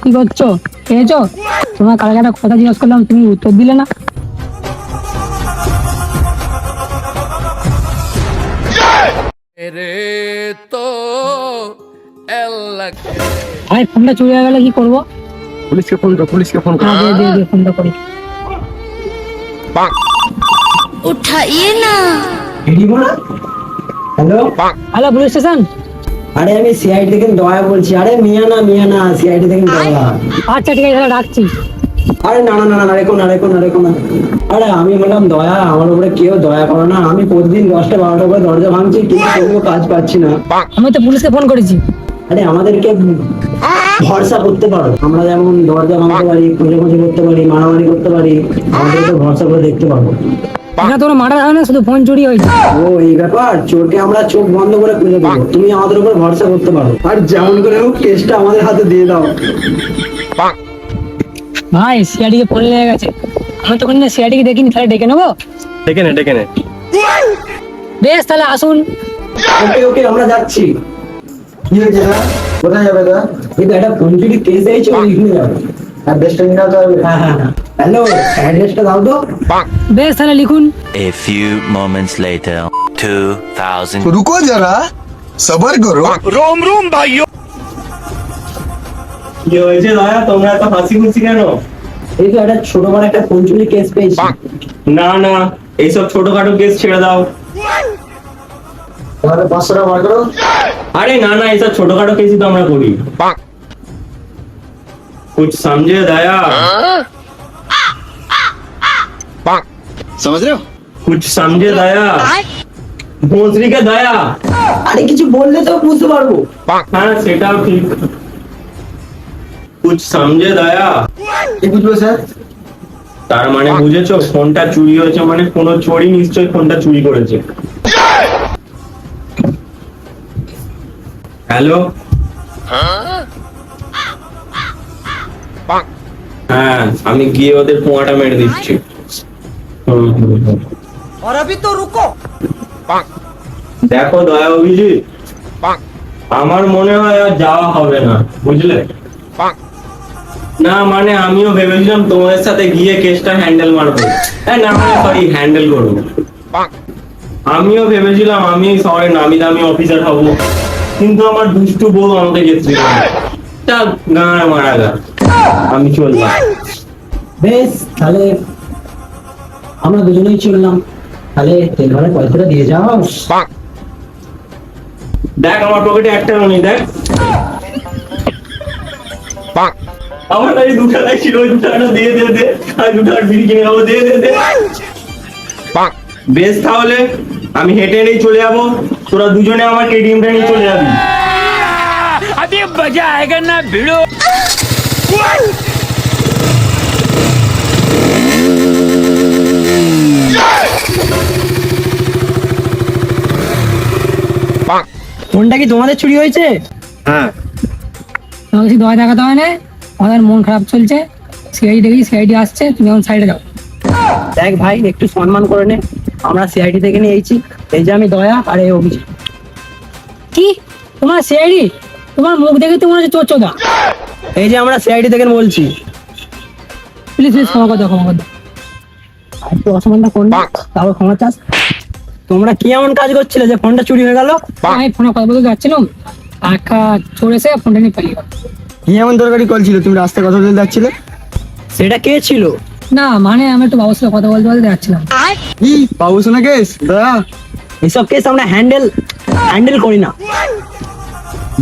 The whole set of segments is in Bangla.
কি করছো? খেয়েছো? তোমার কালকে একটা কথা জিজ্ঞেস করলাম, তুমি উত্তর দিলে না। ভাই ফোনটা চুরি হয়ে গেলে কি করবো? পুলিশকে ফোন কর, পুলিশকে ফোন কর। দে ফোনটা করি। उठाइए ना। Hello, hello, police station. আরে আমি সিআইডি থেকে দয়া বলছি। আরে মিয়া না সিআইডি থেকে দয়া। আচ্ছা ঠিক আছে, তাহলে রাখছি। আরে না, রেখো না। আরে আমি বললাম দয়া, আমার উপরে কেউ দয়া করো না। আমি প্রতিদিন 10টা 12টা করে দরজা ভাঙছি, কিন্তু কোনো কাজ পাচ্ছি না। আমি তো পুলিশকে ফোন করেছি। আরে আমাদেরকে ভরসা করতে পারো। আমরা যেমন দরজা ভাঙতে পারি, খুঁজে করতে পারি, মারামারি করতে পারি, আমাদেরকে ভরসা করে দেখতে পারবো। এখানে তোমার মার্ডার হয় না, শুধু ফোন চুরি হয়েছে। ও এই ব্যাপার, চোরকে আমরা চোখ বন্ধ করে খুঁজে দেবো। তুমি আমাদের উপর ভরসা করতে পারো, আর যেমন করে হোক কেসটা আমাদের হাতে দিয়ে দাও। ভাই সিআইডি কে ফোন লেগে গেছে। আমি তো কোনো সিআইডি কে দেখিনি, তাহলে ডেকে নেবো। ডেকে নে। বেশ, তাহলে আসুন। ওকে আমরা যাচ্ছি। কি হয়েছে দাদা? কোথায় যাবে দাদা? এই তো একটা ফোন চুরি কেস হয়েছে, ওইখানে যাবে। অ্যাড্রেসটা নিয়ে দাও। হ্যাঁ। হ্যালো, অ্যাড্রেসটা দাও তো। বেশ, তাহলে লিখুন। A few moments later, 2000. रुको जरा सबर करो। কি হয়েছে দয়া, তোমরা এত হাসি খুশি কেন? এই তো একটা ছোট বড় একটা ফোন চুরি কেস পেয়েছি। না, এইসব ছোটখাটো কেস ছেড়ে দাও। তাহলে 500 টাকা বার করো। আরে না, এইসব ছোটখাটো কেসই তো আমরা করি। कुछ समझे दया? समझ रहे हो? कुछ समझे दया? भोसड़ी के दया। আরে কিছু বললে তো বুঝতে পারবো। হ্যাঁ সেটাও ঠিক। कुछ समझे दया? কি বুঝবো স্যার? তার মানে বুঝেছো, ফোনটা চুরি হয়েছে মানে কোনো চোরই নিশ্চয়ই ফোনটা চুরি করেছে। হ্যালো, হ্যাঁ আমি গিয়ে ওদের পোঁয়াটা মেরে দিচ্ছি। হুম। দেখো দয়া অভিজিৎ, আমার মনে হয় আর যাওয়া হবে না, বুঝলে? না মানে আমিও ভেবেছিলাম তোমাদের সাথে গিয়ে কেসটা হ্যান্ডেল মারবো। না মানে সরি, হ্যান্ডেল করবো। আমিও ভেবেছিলাম আমি শহরে নামি দামি অফিসার হব, কিন্তু আমার দুষ্টু বউ আমাকে যেতে দিল না। তা গাঁড় মারা গা, আমি চললাম। বেশ, তাহলে আমরা দুজনেই চললাম। তাহলে তেল ভাড়ার পয়সাটা দিয়ে যাও। দেখ আমার পকেটে একটা নেই, দেখ আমার কাছে 2 টাকা ছিল, ওই 2 টাকাটা দিয়ে দে। আর 2 টাকার বিড়ি কিনে খাবো, দে। বেশ তাহলে আমি হেঁটে হেঁটেই চলে যাবো, তোরা দুজনে আমার কেটিএমটা নিয়ে চলে যাবি। अभी मजा आएगा ना भिड़ो। ফোনটা কি তোমাদের চুরি হয়েছে? হ্যাঁ তোমাকে কিছু দয়া দেখাতে হয় না, আমাদের মন খারাপ চলছে। সিআইডি আসছে, তুমি এখন সাইডে যাও। দেখ ভাই, একটু সম্মান করে নে। আমরা সিআইডি থেকে নিয়ে এসেছি। এই যে আমি দয়া, আর এই অভিজিৎ। কি তোমার সিআইডি? তোমার মুখ দেখে তো মনে হচ্ছে চোর চোদা। এই যে আমরা সিআইডি থেকে বলছি। প্লিজ ক্ষমা করে দাও। আর একটু অসম্মানটা কোন তারপর ক্ষমা চাস। তোমরা কি এমন কাজ করছিলে যে ফোনটা চুরি হয়ে গেল? আমি ফোনে কথা বলতে যাচ্ছিলাম, একটা চোর এসে ফোনটা নিয়ে পালিয়ে গেল। কি এমন দরকারি কল ছিল, তুমি রাস্তায় কথা বলতে যাচ্ছিলে? সেটা কে ছিল? না মানে আমি একটু বাবুর সাথে কথা বলতে যাচ্ছিলাম। কি বাবু শোনা কেস? দয়া, এইসব কেস আমরা হ্যান্ডেল করি না।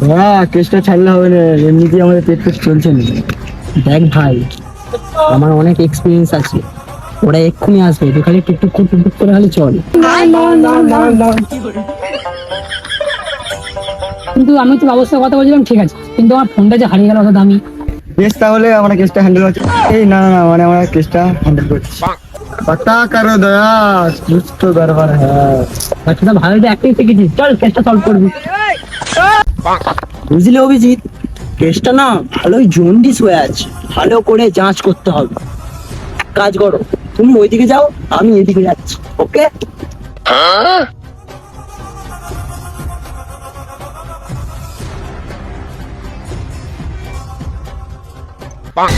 দয়া, কেসটা ছাড়লে হবে না, এমনিতেই আমাদের পেট চলছে না। দেখ ভাই, আমার অনেক এক্সপিরিয়েন্স আছে, ওরা এক্ষুনি আসবে, তুই খালি টুকটুক করে খালি চল। কিন্তু আমি তো বাবুর সাথে কথা বলছিলাম, ঠিক আছে, কিন্তু আমার ফোনটা যে হারিয়ে গেল অত দামি। বেশ তাহলে আমরা কেসটা হ্যান্ডেল করছি। এই না মানে আমরা কেসটা হ্যান্ডেল করছি। पता करो दया, कुछ तो गड़बड़ है। বাচ্চাটা ভালো অ্যাক্টিং শিখেছিস, চল কেসটা সলভ করবি। বুঝলি অভিজিৎ, কেসটা না ভালোই জন্ডিস হয়ে আছে, ভালো করে যাঞ্চ করতে হবে। এক কাজ করো, তুমি ওইদিকে যাও, আমি এদিকে যাচ্ছি। ওকে? স্যার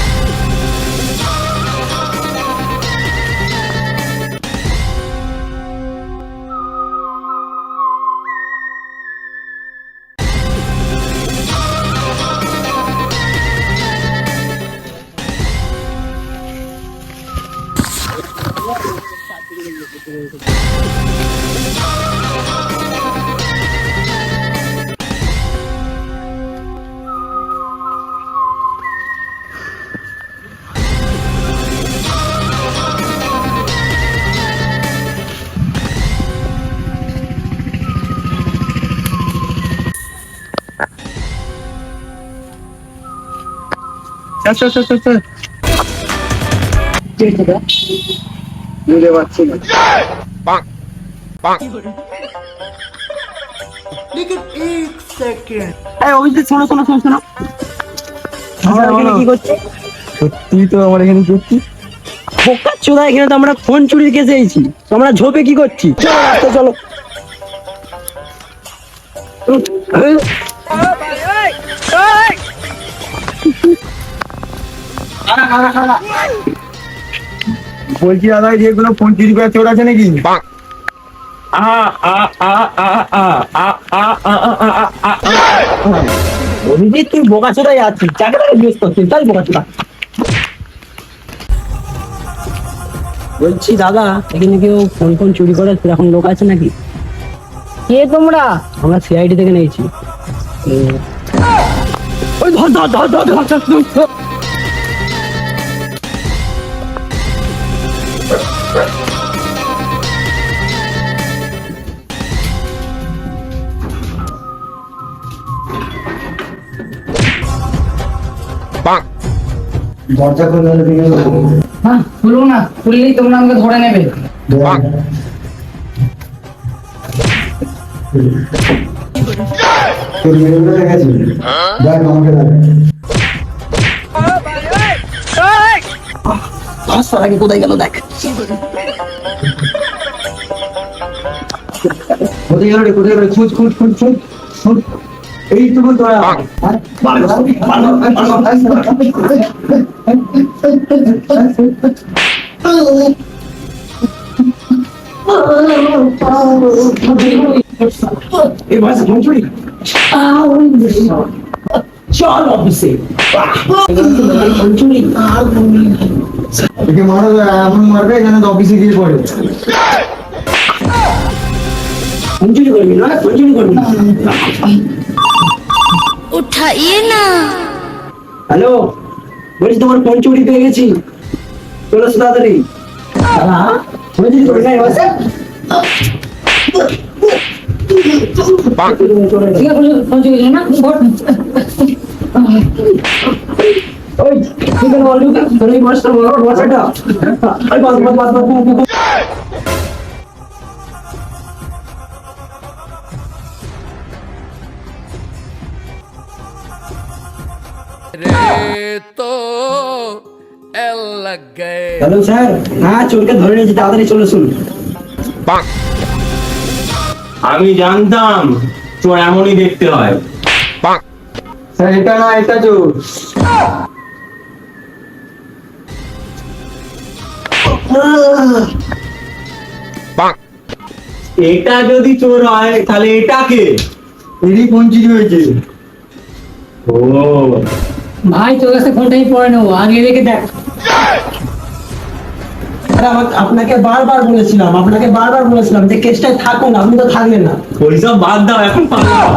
বুঝতে পারছি না। এই অভিজিৎ, শোনো শোনো শোনো শোনো, আমরা এখানে কি করছি? সত্যি তো আমরা এখানে করছি বোকা চোদা, এখানে তো আমরা ফোন চুরির কেসে এসেছি। তো আমরা ঝোপে কি করছি? চলো রাস্তায় চলো। বলছি দাদা, যেগুলো ফোন চুরি করার চোর আছে নাকি? অভিজিৎ, তুই বোকা চোদাই আছিস, যাকে তাকে জিজ্ঞেস করছিস, তাই বোকা চোদা। বলছি দাদা, এখানে কেউ ফোন ফোন চুরি করে সেরকম লোক আছে নাকি? কে তোমরা? আমরা সিআইডি থেকে নিয়েছি। ওই ধর ধর ধর ধর ধর ধর ধর। দরজা খুলে হ্যাঁ, খুলবো না, খুললেই তোমরা আমাকে ধরে নেবে। আগে কোথায় গেল দেখ। কোথায় গেল রে, কোথায় গেল? খুঁজ খুঁজ খুঁজ খুঁজ খুঁজ। এই তো তোরা এই ভাষা ফোন চুরি। চল অফিসে। ফোন চুরি একে মারো, এমন মারবে যেন অফিসে গিয়ে পড়ে। ফোন চুরি করবি না, ফোন চুরি করবি না। उठाइए ना। হ্যালো, বলছি তোমার ফোন চুরি পেয়ে গেছি, চলো তাড়াতাড়ি। ফোন চুরি করে নাই বাসে। ঠিক আছে, ফোন চুরি করে না, ওই তুই কেন বলবি? তোর এই বয়সটা বড় বয়সটা। ওই বাস বাস বাস বাস। হ্যালো স্যার, হ্যাঁ চোরকে ধরে নিয়েছি, তাড়াতাড়ি চলে শুন। আমি জানতাম চোর এমনই দেখতে হয়। স্যার এটা না, এটা চোর। এটা যদি চোর হয় তাহলে এটাকে এরই ফোন চুরি হয়েছে। ও ভাই তোর কাছে ফোনটাই পরে নেবো, আগে রেখে দেখ। আপনাকে বারবার বলেছিলাম যে কেসটায় থাকুন, আপনি তো থাকলেন না। ওইসব বাদ দাও, এখন পালাও।